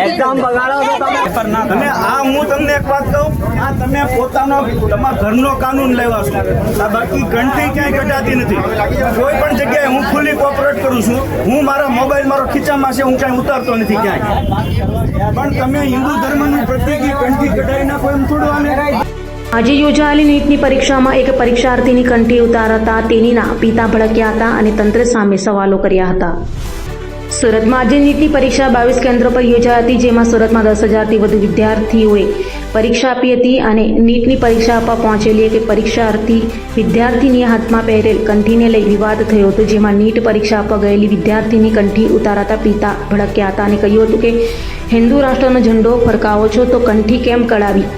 Exam બગાડો તો તમે આ હું તમને એક વાત કહું, આ તમે પોતાનો તમારા ઘરનો કાનૂન લેવા છો, બાકી ઘંટી ક્યાંય કઢાતી નથી. કોઈ પણ જગ્યાએ હું ફૂલી કોઓપરેટ કરું છું. હું મારા મોબાઈલ મારો ખીચામાં છે, હું ક્યાંય ઉતારતો નથી ક્યાંય. પણ તમે હિન્દુ ધર્મનું પ્રતિક ઘંટી કઢાવી નાખો એમ થોડું. આજે યોજાયેલી નીટની પરીક્ષામાં એક પરીક્ષાર્થીની કંઠી ઉતારતા તેણીના પિતા ભડક્યા હતા અને તંત્ર સામે સવાલો કર્યા હતા. સુરતમાં આજે નીટની પરીક્ષા 22 કેન્દ્રો પર યોજાઈ હતી, જેમાં સુરતમાં 10,000થી વધુ વિદ્યાર્થીઓએ પરીક્ષા આપી હતી અને નીટની પરીક્ષા આપવા પહોંચેલી એક પરીક્ષાર્થી વિદ્યાર્થીની હાથમાં પહેરેલ કંઠીને લઈ વિવાદ થયો હતો, જેમાં નીટ પરીક્ષા આપવા ગયેલી વિદ્યાર્થીની કંઠી ઉતારતા પિતા ભડક્યા હતા અને કહ્યું હતું કે હિન્દુ રાષ્ટ્રનો ઝંડો ફરકાવો છો તો કંઠી કેમ કઢાવી?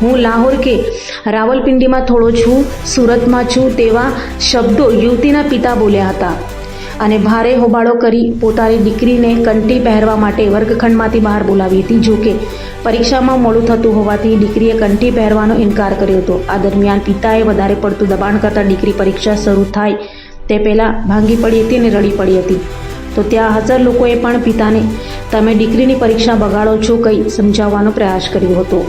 હું લાહોર કે રાવલપિંડીમાં થોડો છું, સુરતમાં છું, તેવા શબ્દો યુવતીના પિતા બોલ્યા હતા અને ભારે હોબાળો કરી પોતાની દીકરીને કંઠી પહેરવા માટે વર્ગખંડમાંથી બહાર બોલાવી હતી. જોકે પરીક્ષામાં મોડું થતું હોવાથી દીકરીએ કંઠી પહેરવાનો ઇનકાર કર્યો હતો. આ દરમિયાન પિતાએ વધારે પડતું દબાણ કરતા દીકરી પરીક્ષા શરૂ થાય તે પહેલાં ભાંગી પડી હતી અને રડી પડી હતી. તો ત્યાં હાજર લોકોએ પણ પિતાને તમે દીકરીની પરીક્ષા બગાડો છો કંઈ સમજાવવાનો પ્રયાસ કર્યો હતો.